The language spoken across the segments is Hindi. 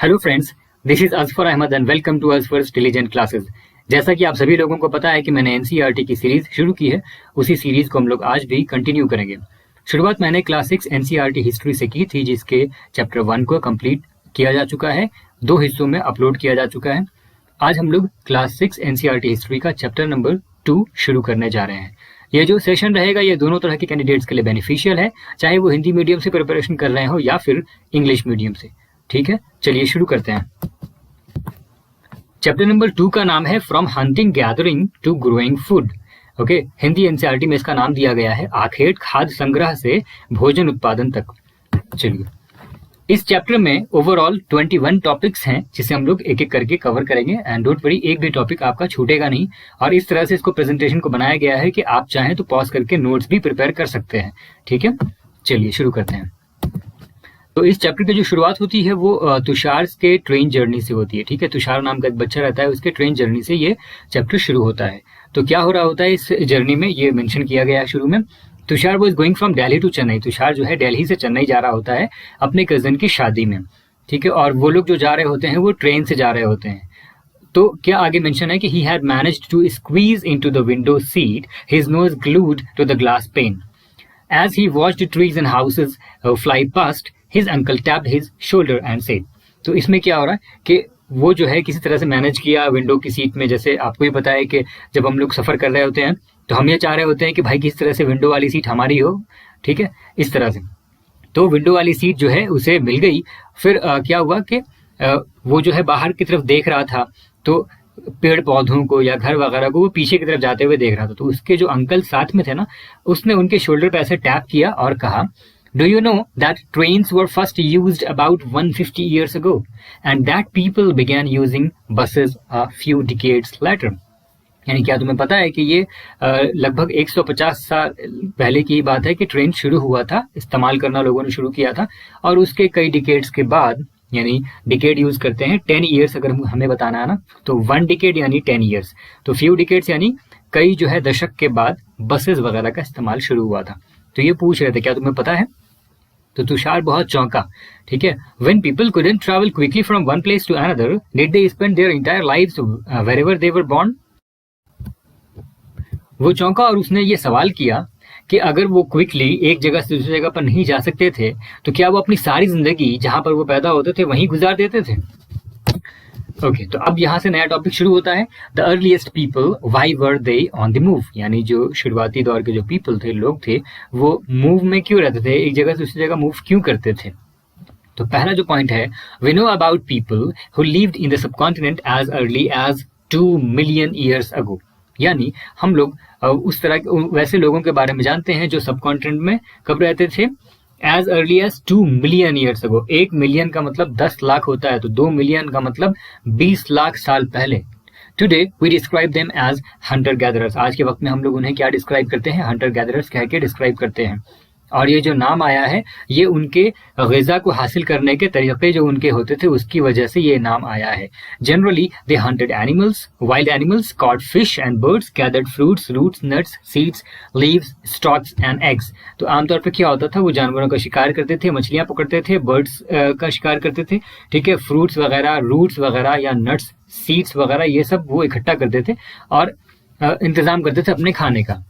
Hello friends, this is Azfar Ahmad and welcome to Azfar's intelligent classes. जैसा कि आप सभी लोगों को पता है कि मैंने एनसीईआरटी की सीरीज शुरू की है, उसी सीरीज को हम लोग आज भी कंटिन्यू करेंगे। शुरुआत मैंने क्लास 6 एनसीईआरटी हिस्ट्री से की थी, जिसके चैप्टर 1 को कंप्लीट किया जा चुका है, 2 हिस्सों में अपलोड किया जा चुका है। आज हम लोग क्लास 6 एनसीईआरटी हिस्ट्री का चैप्टर नंबर 2 शुरू करने जा रहे हैं। ये जो सेशन रहेगा ये दोनों तरह के कैंडिडेट्स के लिए बेनिफिशियल है, चाहे वो हिंदी मीडियम से प्रिपरेशन कर रहे हो या फिर इंग्लिश मीडियम से। ठीक है, चलिए शुरू करते हैं। चैप्टर नंबर 2 का नाम है from hunting gathering to growing food. Okay, Hindi NCERT में इसका नाम दिया गया है आखेट खाद्य संग्रह से भोजन उत्पादन तक। चलिए, इस चैप्टर में ओवरऑल 21 टॉपिक्स हैं, जिसे हम लोग एक एक करके कवर करेंगे एंड डोंट वरी, एक भी टॉपिक आपका छूटेगा नहीं। और इस तरह से इसको प्रेजेंटेशन को बनाया गया है कि आप चाहें तो पॉज करके नोट्स भी प्रिपेयर कर सकते हैं। ठीक है, चलिए शुरू करते हैं। तो इस चैप्टर की जो शुरुआत होती है वो तुषार के ट्रेन जर्नी से होती है। ठीक है, तुषार नाम का एक बच्चा रहता है, उसके ट्रेन जर्नी से ये चैप्टर शुरू होता है। तो क्या हो रहा होता है इस जर्नी में, ये मेंशन किया गया है शुरू में। Tushar was going from Delhi to Chennai. Tushar जो है दिल्ली से चेन्नई जा रहा होता है अपने कजन की शादी में। ठीक है, और वो लोग जो जा रहे होते हैं वो ट्रेन से जा रहे होते हैं। तो क्या आगे मेंशन है कि he had managed to squeeze into the window seat, his nose glued to the glass pane. As he watched trees and houses fly past, his uncle tapped his shoulder and said, तो इसमें क्या हो रहा है कि वो जो है किसी तरह से मैनेज किया विंडो की सीट में। जैसे आपको ही पता है कि जब हम लोग सफ़र कर रहे होते हैं तो हम ये चाह रहे होते हैं कि भाई किस तरह से विंडो वाली सीट हमारी हो। ठीक है, इस तरह से तो विंडो वाली सीट जो है उसे मिल गई। फिर क्या हुआ कि वो जो है बाहर की तरफ देख रहा था, तो पेड़ पौधों को या घर वगैरह को वो पीछे की तरफ जाते हुए देख रहा था। तो उसके जो अंकल साथ में थे ना, उसने उनके शोल्डर पे ऐसे टैप किया और कहा, do you know that trains were first used about 150 years ago and that people began using buses a few decades later. यानी क्या तुम्हें पता है कि ये लगभग 150 साल पहले की बात है कि ट्रेन शुरू हुआ था, इस्तेमाल करना लोगों ने शुरू किया था। और उसके कई डिकेड्स के बाद, यानी डिकेड यूज करते हैं 10 years अगर हमें बताना है ना, तो 1 decade यानी 10 years, तो फ्यू डिकेड्स यानी कई जो है दशक के बाद बसेस वगैरह का इस्तेमाल शुरू हुआ था। तो ये पूछ रहे थे क्या तुम्हें पता है। तो तुषार बहुत चौंका। ठीक है, when people couldn't travel quickly from one place to another, did they spend their entire lives wherever they were born. वो चौंका और उसने ये सवाल किया कि अगर वो क्विकली एक जगह से दूसरी जगह पर नहीं जा सकते थे तो क्या वो अपनी सारी जिंदगी जहां पर वो पैदा होते थे वहीं गुजार देते थे। ओके, तो अब यहाँ से नया टॉपिक शुरू होता है। The earliest people why were they on the move, यानी जो शुरुआती दौर के जो पीपल थे, लोग थे, वो मूव में क्यों रहते थे, एक जगह से दूसरी जगह मूव क्यों करते थे। तो पहला जो पॉइंट है, we know about people who lived in the subcontinent as early as 2 million years ago। यानी हम लोग उस तरह वैसे लोगों के बारे में जानते हैं जो सबकॉन्टिनेंट में कब रहते थे, as early as 2 million years ago। 1 million का मतलब 10 लाख होता है, तो 2 मिलियन का मतलब 20 लाख साल पहले। Today we describe them as hunter gatherers. आज के वक्त में हम लोग उन्हें क्या डिस्क्राइब करते हैं, हंटर गैदरर्स कह के डिस्क्राइब करते हैं। और ये जो नाम आया है ये उनके ग़िज़ा को हासिल करने के तरीके जो उनके होते थे उसकी वजह से ये नाम आया है। Generally they hunted animals, wild animals, caught fish and birds, gathered fruits, roots, nuts, seeds, leaves, stalks and eggs. तो आमतौर पर क्या होता था, वो जानवरों का शिकार करते थे, मछलियाँ पकड़ते थे, बर्ड्स का शिकार करते थे। ठीक है, फ्रूट्स वगैरह, रूट्स वगैरह या नट्स, सीड्स वगैरह ये सब वो इकट्ठा करते थे और इंतज़ाम करते थे अपने खाने का।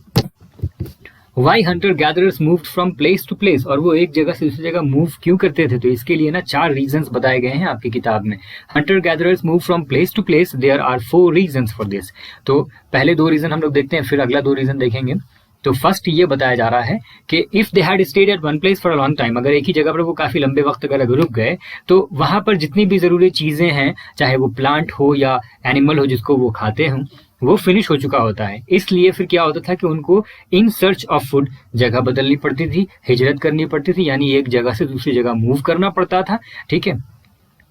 Why hunter gatherers moved from place to place, और वो एक जगह से दूसरी जगह मूव क्यों करते थे, तो इसके लिए ना 4 रीजंस बताए गए हैं आपकी किताब में। hunter gatherers move from place to place, there are 4 reasons for this। तो पहले 2 रीजन हम लोग देखते हैं, फिर अगला 2 रीजन देखेंगे। तो फर्स्ट ये बताया जा रहा है कि if they had stayed at one place for a long time, अगर एक ही जगह पर वो काफी लंबे वक्त अगर रुक गए तो वहां पर जितनी भी जरूरी चीजें हैं, चाहे वो प्लांट हो या एनिमल हो जिसको वो खाते हों, वो फिनिश हो चुका होता है। इसलिए फिर क्या होता था कि उनको इन सर्च ऑफ फूड जगह बदलनी पड़ती थी, हिजरत करनी पड़ती थी, यानी एक जगह से दूसरी जगह मूव करना पड़ता था। ठीक है,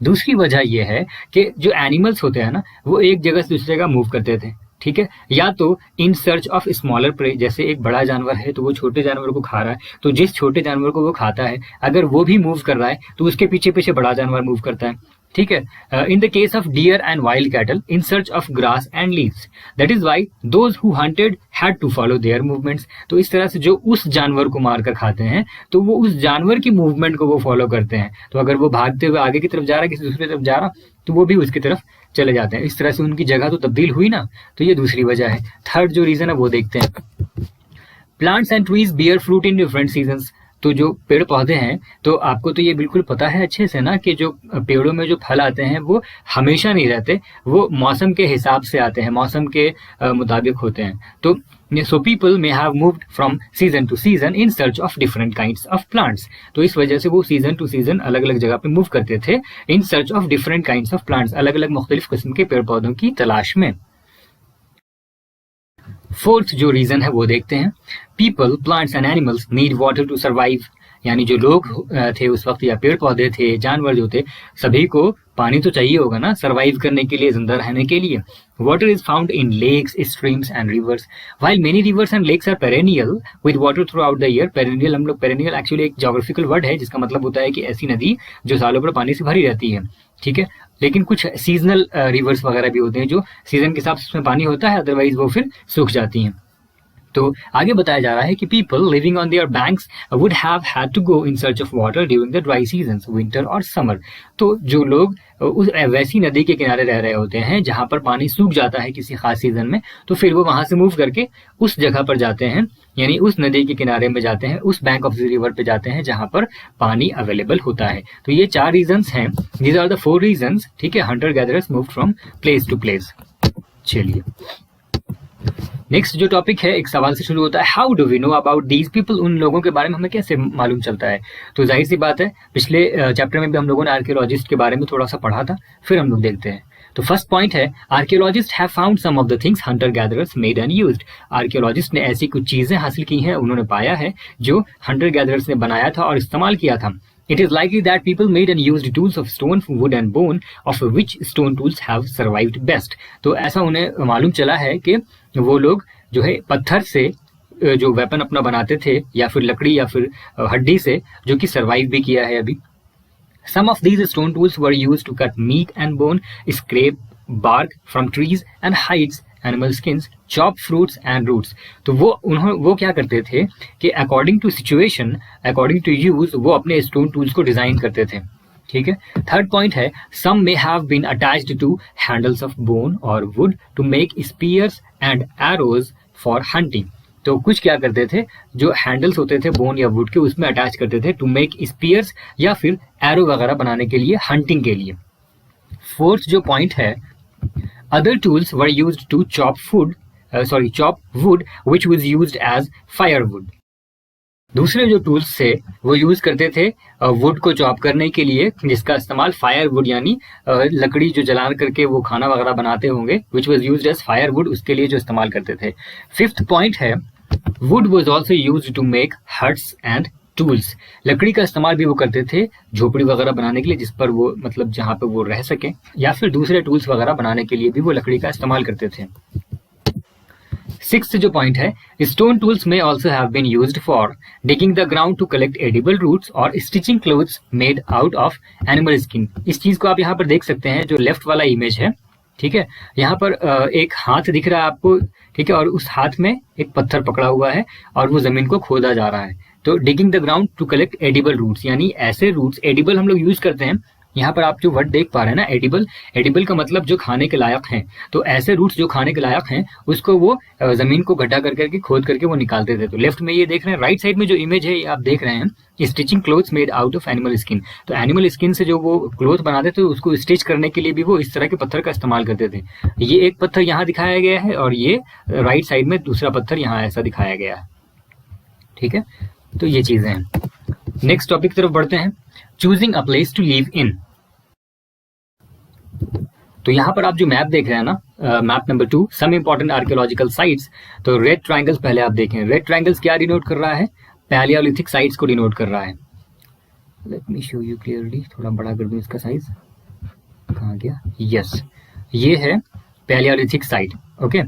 दूसरी वजह यह है कि जो एनिमल्स होते हैं ना, वो एक जगह से दूसरी जगह मूव करते थे। ठीक है, या तो in search of smaller prey, जैसे एक बड़ा जानवर है तो वो छोटे जानवर को खा रहा है, तो जिस छोटे जानवर को वो खाता है अगर वो भी मूव कर रहा है तो उसके पीछे पीछे बड़ा जानवर मूव करता है। ठीक है, in the case of deer and wild cattle in search of grass and leaves, that is why those who hunted had to follow their movements. तो इस तरह से जो उस जानवर को मार कर खाते हैं तो वो उस जानवर की मूवमेंट को वो फॉलो करते हैं। तो अगर वो भागते हुए आगे की तरफ जा रहा है, किसी दूसरी तरफ जा रहा, तो वो भी उसकी तरफ चले जाते हैं। इस तरह से उनकी जगह तो तब्दील हुई ना, तो ये दूसरी वजह है। थर्ड जो रीजन है वो देखते हैं। Plants and trees bear fruit in different seasons. तो जो पेड़ पौधे हैं, तो आपको तो ये बिल्कुल पता है अच्छे से ना कि जो पेड़ों में जो फल आते हैं वो हमेशा नहीं रहते, वो मौसम के हिसाब से आते हैं, मौसम के मुताबिक होते हैं। तो so people may have moved from season two season in search of different kinds of plants. तो इस वजह से वो सीजन टू सीजन अलग अलग जगह पे मूव करते थे इन search of different kinds of plants, अलग अलग मुख्तलिफ किस्म के पेड़ पौधों की तलाश में। फोर्थ जो रीजन है वो देखते हैं। People, plants and animals need water to survive. यानी जो लोग थे उस वक्त, या पेड़ पौधे थे, जानवर जो थे, सभी को पानी तो चाहिए होगा ना सर्वाइव करने के लिए, जिंदा रहने के लिए। Water is found in lakes, streams and rivers. While many rivers and lakes are perennial with water throughout the year. Perennial, हम लोग, पेरेनियल एक्चुअली एक ज्योग्राफिकल वर्ड है जिसका मतलब होता है कि ऐसी नदी जो सालों भर पानी से भरी रहती है, ठीक है। लेकिन कुछ सीजनल रिवर्स वगैरह भी होते हैं जो सीजन के हिसाब से उसमें पानी होता है, अदरवाइज वो फिर सूख जाती हैं। तो आगे बताया जा रहा है कि people living on their banks would have had to go in search of water during the dry seasons, winter और समर। तो जो लोग उस वैसी नदी के किनारे रह रहे होते हैं जहां पर पानी सूख जाता है किसी खास सीजन में, तो फिर वो वहां से मूव करके उस जगह पर जाते हैं, यानी उस नदी के किनारे में जाते हैं, उस बैंक ऑफ द रिवर पे जाते हैं जहां पर पानी अवेलेबल होता है। तो ये 4 रीजंस हैं, दीज आर द 4 रीजंस, ठीक है। Hunter gatherers moved from place to place. चलिए नेक्स्ट जो टॉपिक है, एक सवाल से शुरू होता है, how do we know about these people. उन लोगों के बारे में हमें कैसे मालूम चलता है। तो जाहिर सी बात है, पिछले चैप्टर में भी हम लोगों ने आर्कियोलॉजिस्ट के बारे में थोड़ा सा पढ़ा था, फिर हम लोग देखते हैं। तो फर्स्ट पॉइंट है, archaeologist have found some of the things hunter gatherers made and used. Archaeologist ने ऐसी कुछ चीजें हासिल की हैं, उन्होंने पाया है जो हंटर गैदरर्स ने बनाया था और इस्तेमाल किया था। It is likely that people made and used tools of stone, wood and bone, of which stone tools have survived best. तो ऐसा उन्हें मालूम चला है कि वो लोग जो है पत्थर से जो वेपन अपना बनाते थे, या फिर लकड़ी या फिर हड्डी से, जो कि सर्वाइव भी किया है अभी। Some of these stone tools were used to cut meat and bone, scrape bark from trees and hides animal skins, chop fruits and roots. तो वो क्या करते थे कि according to situation, according to use, वो अपने स्टोन टूल्स को डिजाइन करते थे, ठीक है। थर्ड पॉइंट है, some may have been attached to handles of bone और wood to make spears and arrows for hunting. तो कुछ क्या करते थे, जो हैंडल्स होते थे बोन या वुड के, उसमें अटैच करते थे टू मेक स्पीयर्स, या फिर एरो वगैरह बनाने के लिए, हंटिंग के लिए। फोर्थ जो पॉइंट है, other tools were used to chop wood which was used as firewood. दूसरे जो टूल्स थे वो यूज करते थे वुड को चॉप करने के लिए, जिसका इस्तेमाल फायरवुड यानी लकड़ी जो जलान करके वो खाना वगैरह बनाते होंगे, which was used as firewood, उसके लिए जो इस्तेमाल करते थे। फिफ्थ पॉइंट है, wood was also used to make huts and tools. लकड़ी का इस्तेमाल भी वो करते थे झोपड़ी वगैरह बनाने के लिए, जिस पर वो, मतलब जहां पर वो रह सके, या फिर दूसरे टूल्स वगैरह बनाने के लिए भी वो लकड़ी का इस्तेमाल करते थे। सिक्स्थ जो पॉइंट है, स्टोन टूल्स में also have been used for digging the ground to collect edible roots और stitching clothes made out of animal skin. इस चीज को आप यहाँ पर देख सकते हैं, जो लेफ्ट वाला इमेज है, ठीक है। यहाँ पर एक हाथ दिख रहा है आपको, ठीक है, और उस हाथ में एक पत्थर पकड़ा हुआ है और वो जमीन को खोदा जा रहा है। तो digging the ground to collect edible roots, यानी ऐसे रूट्स, एडिबल हम लोग यूज करते हैं। यहाँ पर आप जो वर्ड देख पा रहे हैं ना, एडिबल, एडिबल का मतलब जो खाने के लायक हैं। तो ऐसे रूट्स जो खाने के लायक हैं, उसको वो जमीन को गड्ढा कर करके, खोद करके वो निकालते थे। तो लेफ्ट में ये देख रहे हैं, राइट साइड में जो इमेज है ये आप देख रहे हैं, stitching clothes made out of animal skin. तो एनिमल स्किन से जो वो क्लोथ बनाते थे, उसको स्टिच करने के लिए भी वो इस तरह के पत्थर का इस्तेमाल करते थे। ये एक पत्थर यहाँ दिखाया गया है और ये राइट साइड में दूसरा पत्थर यहाँ ऐसा दिखाया गया है, ठीक है। तो ये चीजें हैं। नेक्स्ट टॉपिक की तरफ बढ़ते हैं, choosing a place to live in. तो यहाँ पर आप जो मैप देख रहे हैं ना, map number 2, some important archaeological sites. तो रेड ट्रायंगल्स पहले आप देखें, रेड ट्रायंगल्स क्या डिनोट कर रहा है, पैलियोलिथिक साइट्स को डिनोट कर रहा है। Let me show you clearly, थोड़ा बड़ा कर दूं इसका साइज, कहाँ गया, यस, ये है पैलियोलिथिक साइट, ओके।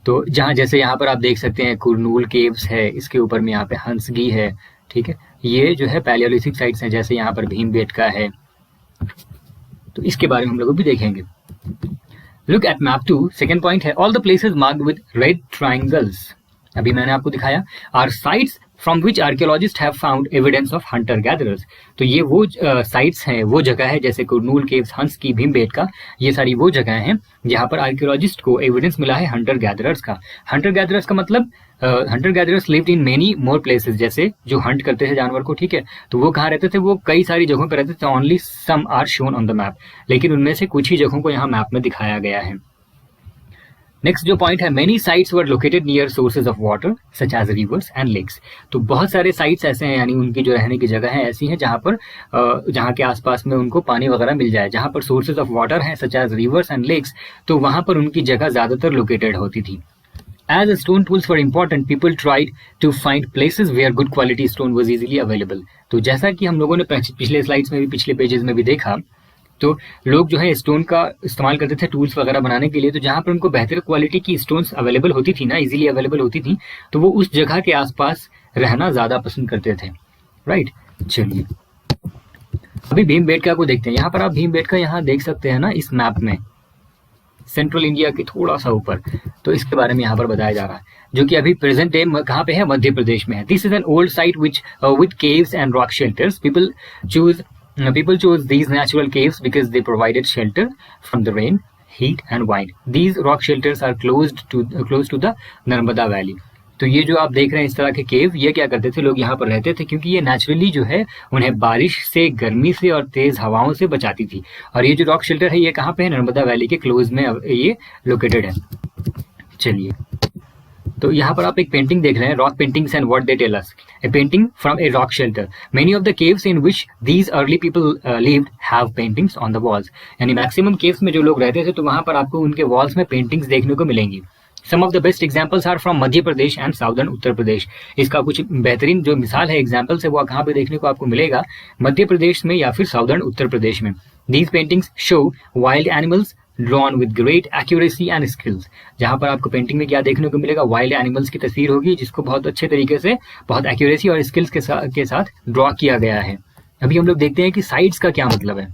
तो जहाँ, जैसे यहाँ पर आप देख सकते हैं कुरनूल केव्स है, इसके ऊपर में यहाँ पे हंसगी है, ठीक है। ये जो है पैलियोलिथिक साइट्स हैं, जैसे यहाँ पर भीमबेटका है, तो इसके बारे में हम लोग भी देखेंगे। Look at map 2, second point है all the places marked with red triangles. अभी मैंने आपको दिखाया are sites from which archaeologist have found evidence of hunter gatherers. तो ये वो साइट्स हैं, वो जगह है जैसे कुरनूल केव्स, हंस की, भीमबेटका, ये सारी वो जगह हैं जहाँ पर आर्कियोलॉजिस्ट को एविडेंस मिला है हंटर गैदरर्स का। हंटर गैदरर्स का मतलब Hunter gatherers lived in many more places, जैसे जो हंट करते थे जानवर को, ठीक है, तो वो कहाँ रहते थे, वो कई सारी जगहों पर रहते थे। Only some are shown on the map, लेकिन उनमें से कुछ ही जगहों को यहाँ मैप में दिखाया गया है। नेक्स्ट जो पॉइंट है, many sites were located near sources of water such as rivers and lakes. तो बहुत सारे साइट्स ऐसे हैं, यानी उनकी जो रहने की जगह है ऐसी हैं जहाँ पर जहाँ के आसपास में उनको पानी वगैरह मिल जाए, जहाँ पर सोर्सेज ऑफ वाटर हैं such as rivers and lakes, तो वहाँ पर उनकी जगह ज्यादातर लोकेटेड होती थी। As stone tools were important, people tried to find places where good quality stone was easily available. तो जैसा कि हम लोगों ने पिछले स्लाइड्स में भी, पिछले पेजेस में भी देखा, तो लोग जो है स्टोन का इस्तेमाल करते थे टूल्स वगैरह बनाने के लिए, तो जहाँ पर उनको बेहतर क्वालिटी की स्टोन्स अवेलेबल होती थी ना, इजीली अवेलेबल होती थी, तो वो उस जगह के आसपास रहना ज़्यादा पसंद करते थे, राइट। चलिए अभी भीमबेटका को देखते हैं। यहाँ पर आप भीमबेटका यहाँ देख सकते हैं ना इस मैप में, सेंट्रल इंडिया के थोड़ा सा ऊपर, तो इसके बारे में यहाँ पर बताया जा रहा है, जो कि अभी प्रेजेंट डे कहाँ पे है, मध्य प्रदेश में है। This is an old site which with caves and rock shelters. People chose these natural caves because they provided shelter from the rain, heat and wind. These rock shelters are close to the Narmada Valley. तो ये जो आप देख रहे हैं इस तरह के केव, ये क्या करते थे, लोग यहाँ पर रहते थे क्योंकि ये नेचुरली जो है उन्हें बारिश से, गर्मी से और तेज हवाओं से बचाती थी। और ये जो रॉक शेल्टर है ये कहाँ पे है, नर्मदा वैली के क्लोज में ये लोकेटेड है। चलिए तो यहाँ पर आप एक पेंटिंग देख रहे हैं, rock paintings and what they tell us, a painting from a rock shelter. Many of the caves in which these early people lived have paintings on the walls. यानी मैक्सिमम केव्स में जो लोग रहते थे तो वहां पर आपको उनके वॉल्स में पेंटिंग्स देखने को मिलेंगी। Some of the best examples are from Madhya Pradesh and southern Uttar Pradesh. इसका कुछ बेहतरीन जो मिसाल है, एग्जाम्पल है, वो कहाँ पे देखने को आपको मिलेगा, मध्य प्रदेश में या फिर साउदर्न उत्तर प्रदेश में। These paintings show wild animals drawn with great accuracy and skills. जहां पर आपको पेंटिंग में क्या देखने को मिलेगा, वाइल्ड एनिमल्स की तस्वीर होगी जिसको बहुत अच्छे तरीके से, बहुत एक्यूरेसी और स्किल्स के साथ ड्रॉ किया गया है। अभी हम लोग देखते हैं कि साइट्स का क्या मतलब है।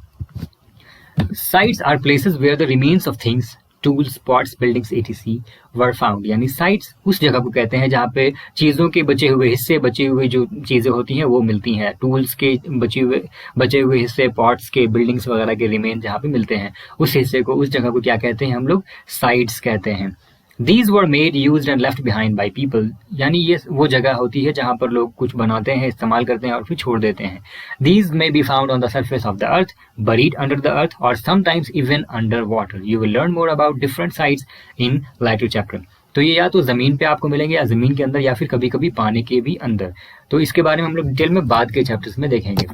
Sites are places where the remains of things, tools, spots, buildings etc were found. यानी साइट्स उस जगह को कहते हैं जहाँ पे चीजों के बचे हुए हिस्से, बची हुई जो चीजें होती हैं वो मिलती हैं। टूल्स के बचे हुए हिस्से, पॉट्स के, बिल्डिंग्स वगैरह के रिमेन जहाँ पे मिलते हैं, उस हिस्से को, उस जगह को क्या कहते हैं हम लोग, साइट्स कहते हैं। These were made, used and left behind by people. यानी ये वो जगह होती है जहाँ पर लोग कुछ बनाते हैं, इस्तेमाल करते हैं और फिर छोड़ देते हैं। These may be found on the surface of the earth, buried under the earth or sometimes even under water. You will learn more about different sites in later chapter. तो ये या तो जमीन पे आपको मिलेंगे या जमीन के अंदर या फिर कभी कभी पानी के भी अंदर। तो इसके बारे में हम लोग डिटेल में बाद के चैप्टर्स में देखेंगे।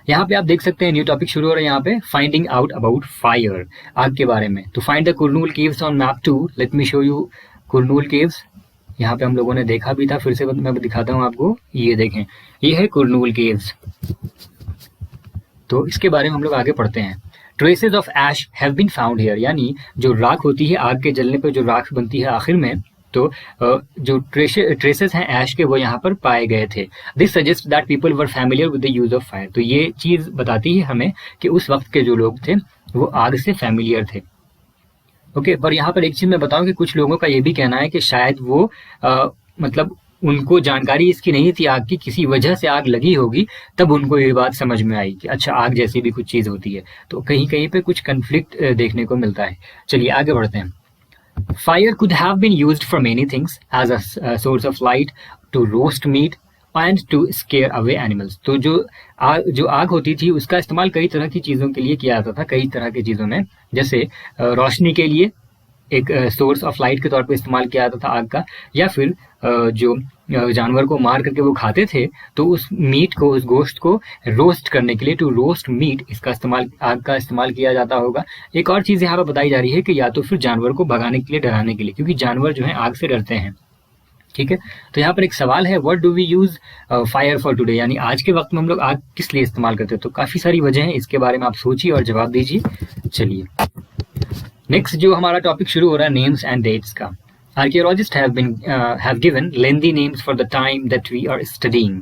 यहाँ पे आप देख सकते हैं न्यू टॉपिक शुरू हो रहा है यहाँ पे, फाइंडिंग आउट अबाउट फायर, आग के बारे में। तो find the Kurnool caves on map 2। Let me show you Kurnool caves. यहाँ पे हम लोगों ने देखा भी था, फिर से मैं दिखाता हूँ आपको। ये देखें, ये है कुरनूल केव्स। तो इसके बारे में हम लोग आगे पढ़ते हैं। Traces of ash have been found here. यानी जो राख होती है, आग के जलने पर जो राख बनती है आखिर में, तो जो ट्रेसेस हैं ऐश के, वो यहाँ पर पाए गए थे। This suggest that people were familiar with the use of fire. तो ये चीज बताती है हमें कि उस वक्त के जो लोग थे वो आग से फैमिलियर थे। ओके, पर यहाँ पर एक चीज मैं बताऊं कि कुछ लोगों का ये भी कहना है कि शायद वो मतलब उनको जानकारी इसकी नहीं थी आग की, किसी वजह से आग लगी होगी, तब उनको ये बात समझ में आई कि अच्छा आग जैसी भी कुछ चीज होती है। तो कहीं कहीं पे कुछ कंफ्लिक्ट देखने को मिलता है। चलिए आगे बढ़ते हैं। Fire could have been used for many things, as a source of light, to roast meat and to scare away animals. तो जो आग होती थी उसका इस्तेमाल कई तरह की चीज़ों के लिए किया जाता था, कई तरह की चीज़ों में, जैसे रोशनी के लिए एक सोर्स ऑफ लाइट के तौर पे इस्तेमाल किया जाता था आग का, या फिर जो जानवर को मार करके वो खाते थे तो उस मीट को, उस गोश्त को रोस्ट करने के लिए, टू रोस्ट मीट, इसका इस्तेमाल, आग का इस्तेमाल किया जाता होगा। एक और चीज़ यहाँ पर बताई जा रही है कि या तो फिर जानवर को भगाने के लिए, डराने के लिए, क्योंकि जानवर जो है आग से डरते हैं। ठीक है, तो यहाँ पर एक सवाल है, what do we use fire for today. यानी आज के वक्त में हम लोग आग किस लिए इस्तेमाल करते हैं। तो काफ़ी सारी वजह है, इसके बारे में आप सोचिए और जवाब दीजिए। चलिए नेक्स्ट जो हमारा टॉपिक शुरू हो रहा है, नेम्स एंड डेट्स का। Archaeologists have given lengthy names for the time that we are studying.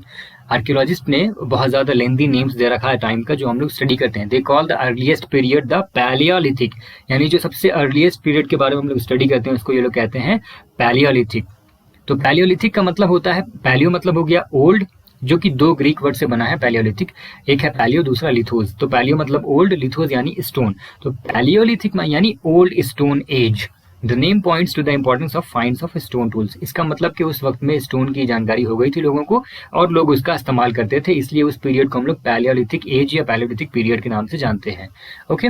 Archaeologist ने बहुत ज्यादा लेंथी नेम्स दे रखा है टाइम का जो हम लोग स्टडी करते हैं। They call the earliest period the Palaeolithic, यानी जो सबसे अर्लीस्ट पीरियड के बारे में हम लोग स्टडी करते हैं उसको ये लोग कहते हैं पैलियोलिथिक। तो पैलियोलिथिक का मतलब होता है, पैलियो मतलब हो गया ओल्ड, जो कि दो ग्रीक वर्ड से बना है पैलियोलिथिक, एक है पैलियो दूसरा लिथोस। तो पैलियो मतलब ओल्ड, लिथोस यानी स्टोन। तो पैलियोलिथिक यानी old stone age. The name points to the importance of finds of stone tools. इसका मतलब कि उस वक्त में स्टोन की जानकारी हो गई थी लोगों को और लोग उसका इस्तेमाल करते थे, इसलिए उस पीरियड को हम लोग पैलियोलिथिक एज या पैलियोलिथिक पीरियड के नाम से जानते हैं। ओके,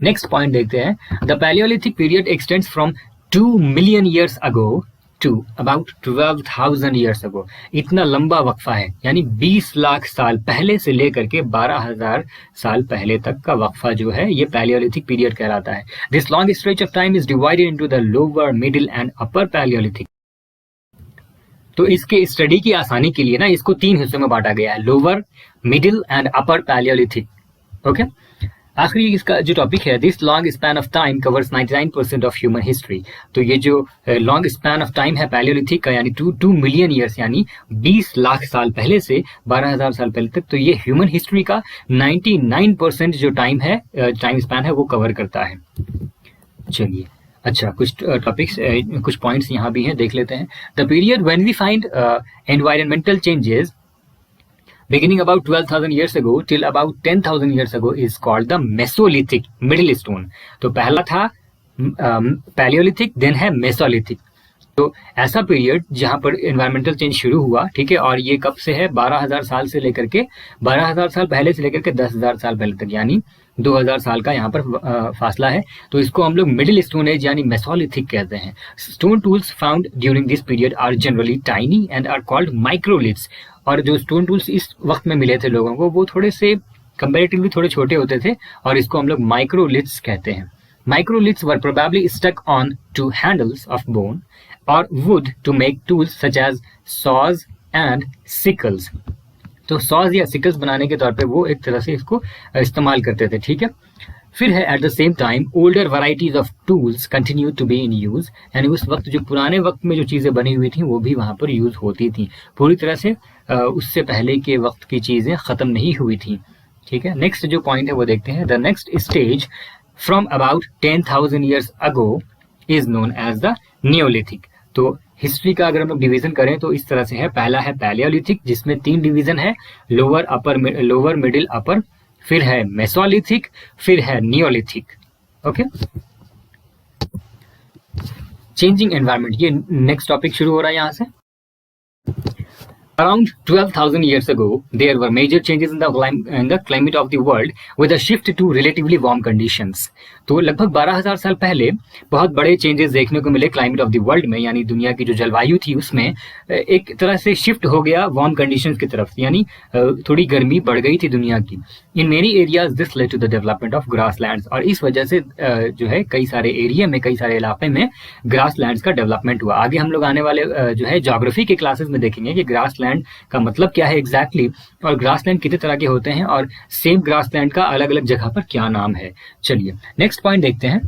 नेक्स्ट पॉइंट देखते हैं। The palaeolithic period extends from 2 million years ago to about 12,000 years ago. इतना लंबा वक्फा है, यानी 20 लाख साल पहले से लेकर के 12,000 साल पहले तक का वक्फा जो है ये पैलियोलिथिक पीरियड कहलाता है। This long stretch of time is divided into the lower, middle and upper Palaeolithic. तो इसके स्टडी की आसानी के लिए ना इसको 3 हिस्सों में बांटा गया है, lower, middle and upper Palaeolithic. Okay, आखिरी इसका जो टॉपिक है, this long span of time covers 99% of human history. तो ये जो लॉन्ग स्पैन ऑफ टाइम है पैलियोलिथिक का, यानी 2 मिलियन ईयर्स यानी 20 लाख साल पहले से 12,000 साल पहले तक, तो ये ह्यूमन हिस्ट्री का 99% जो टाइम है, टाइम स्पैन है, वो कवर करता है। चलिए, अच्छा, कुछ टॉपिक्स, कुछ पॉइंट्स यहाँ भी हैं, देख लेते हैं। The period when we find environmental changes beginning about 12,000 years ago till about 10,000 years ago is called the Mesolithic, middle stone। तो पहला था पैलियोलिथिक, देन है मेसोलिथिक। तो ऐसा पीरियड जहां पर एनवायरमेंटल चेंज शुरू हुआ, ठीक है, और ये कब से है, 12,000 साल से लेकर के 12,000 साल पहले से लेकर के 10,000 साल पहले तक, यानी 2,000 साल का यहाँ पर फासला है। तो इसको हम लोग मिडिल स्टोन एज यानी मेसोलिथिक कहते हैं। Stone tools found during this period are generally tiny and are called microliths. और जो स्टोन टूल्स इस वक्त में मिले थे लोगों को, वो थोड़े से कंपैरेटिवली थोड़े छोटे होते थे और इसको हम लोग माइक्रोलिथ्स कहते हैं। Microliths were probably stuck on to handles of bone or wood to make tools such as saws and sickles। तो सॉज या सिकल्स बनाने के तौर पे वो एक तरह से इसको इस्तेमाल करते थे, ठीक है। फिर है at the same time older varieties of tools continue to be in use, यानी उस वक्त जो पुराने वक्त में जो चीज़ें बनी हुई थी वो भी वहाँ पर यूज होती थी, पूरी तरह से उससे पहले के वक्त की चीज़ें ख़त्म नहीं हुई थी, ठीक है। नेक्स्ट जो पॉइंट है वो देखते हैं। The next stage from about 10,000 years ago is known as the neolithic. तो हिस्ट्री का अगर हम लोग डिवीजन करें तो इस तरह से है। पहला है पैलियोलिथिक जिसमें 3 डिवीजन है, लोअर, अपर, लोअर, मिडिल, अपर। फिर है मेसोलिथिक, फिर है नियोलिथिक। ओके, चेंजिंग एनवायरनमेंट, ये नेक्स्ट टॉपिक शुरू हो रहा है यहाँ से। Around 12,000 years ago, there were major changes in the climate of the world with a shift to relatively warm conditions। तो लगभग 12,000 साल पहले बहुत बड़े चेंजेस देखने को मिले क्लाइमेट ऑफ द वर्ल्ड में, यानी दुनिया की जो जलवायु थी उसमें एक तरह से शिफ्ट हो गया वार्म कंडीशंस की तरफ, यानी थोड़ी गर्मी बढ़ गई थी दुनिया की। In many areas this led to the development of ग्रास लैंड्स, और इस वजह से जो है कई सारे एरिया में, कई सारे इलाके में ग्रास लैंड्स का डेवलपमेंट हुआ। आगे हम लोग आने वाले जो है ज्योग्राफी के क्लासेस में देखेंगे कि ग्रास लैंड का मतलब क्या है एग्जैक्टली, और ग्रास लैंड कितने तरह के होते हैं और सेम ग्रास लैंड का अलग अलग जगह पर क्या नाम है। चलिए नेक्स्ट पॉइंट देखते हैं।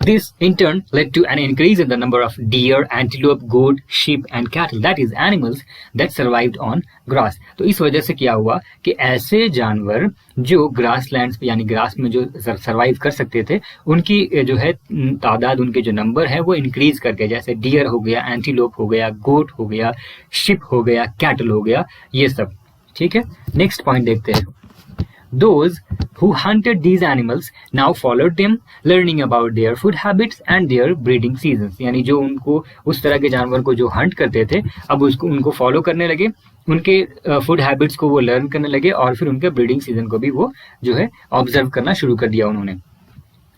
This in turn led to an increase in the number of deer, antelope, goat, sheep and cattle, that is animals that survived on grass। तो इस वजह से क्या हुआ कि ऐसे जानवर जो ग्रास लैंड्स पे यानी ग्रास में जो सर्वाइव कर सकते थे उनकी जो है तादाद, उनके जो नंबर है वो इंक्रीज कर गया। जैसे डियर हो गया, एंटीलोप हो गया, गोट हो गया, शिप हो गया, कैटल हो गया, ये सब, ठीक है। नेक्स्ट पॉइंट देखते हैं। Those who hunted these animals now followed them, learning about their food habits and their breeding seasons। यानी जो उनको उस तरह के जानवर को जो हंट करते थे अब उसको उनको फॉलो करने लगे, उनके फूड हैबिट्स को वो लर्न करने लगे और फिर उनके ब्रीडिंग सीजन को भी वो जो है ऑब्जर्व करना शुरू कर दिया उन्होंने।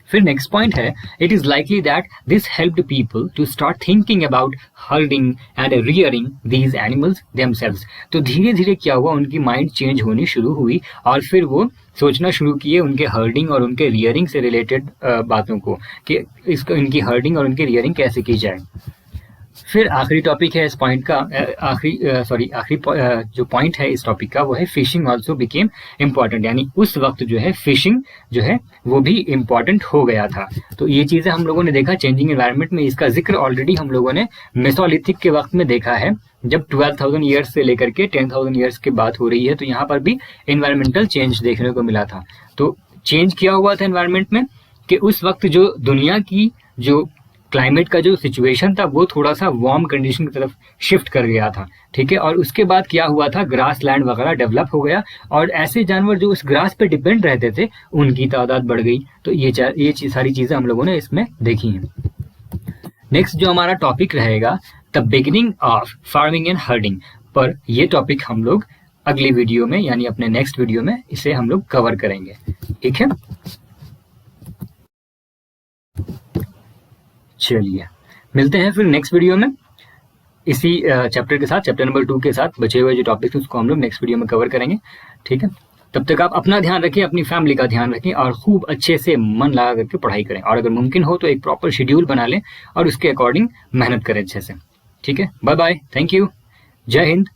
फिर नेक्स्ट पॉइंट है, it is likely that this helped people to start thinking about herding and rearing these animals themselves. तो धीरे धीरे क्या हुआ, उनकी माइंड चेंज होनी शुरू हुई और फिर वो सोचना शुरू किए उनके हर्डिंग और उनके रियरिंग से रिलेटेड बातों को कि इसको, इनकी हर्डिंग और उनकी रियरिंग कैसे की जाए। फिर आखिरी टॉपिक है इस पॉइंट का, आखिरी जो पॉइंट है इस टॉपिक का वो है फिशिंग ऑल्सो बिकेम इम्पॉर्टेंट, यानी उस वक्त जो है फिशिंग जो है वो भी इम्पॉर्टेंट हो गया था। तो ये चीजें हम लोगों ने देखा चेंजिंग एनवायरनमेंट में, इसका जिक्र ऑलरेडी हम लोगों ने मेसोलिथिक के वक्त में देखा है, जब 12,000 ईयर्स से लेकर के 10,000 ईयर्स की बात हो रही है, तो यहाँ पर भी एनवायरमेंटल चेंज देखने को मिला था। तो चेंज किया हुआ था एनवायरमेंट में कि उस वक्त जो दुनिया की जो क्लाइमेट का जो सिचुएशन था वो थोड़ा सा वार्म कंडीशन की तरफ शिफ्ट कर गया था, ठीक है। और उसके बाद क्या हुआ था, ग्रास लैंड वगैरह डेवलप हो गया और ऐसे जानवर जो उस ग्रास पे डिपेंड रहते थे उनकी तादाद बढ़ गई। तो ये सारी चीजें हम लोगों ने इसमें देखी हैं। नेक्स्ट जो हमारा टॉपिक रहेगा the beginning of farming and herding, पर ये टॉपिक हम लोग अगली वीडियो में यानी अपने नेक्स्ट वीडियो में इसे हम लोग कवर करेंगे, ठीक है। चलिए मिलते हैं फिर नेक्स्ट वीडियो में इसी चैप्टर के साथ, चैप्टर नंबर 2 के साथ। बचे हुए जो टॉपिक्स उसको हम लोग नेक्स्ट वीडियो में कवर करेंगे, ठीक है। तब तक आप अपना ध्यान रखें, अपनी फैमिली का ध्यान रखें और खूब अच्छे से मन लगा करके पढ़ाई करें, और अगर मुमकिन हो तो एक प्रॉपर शेड्यूल बना लें और उसके अकॉर्डिंग मेहनत करें अच्छे से, ठीक है। बाय बाय, थैंक यू, जय हिंद।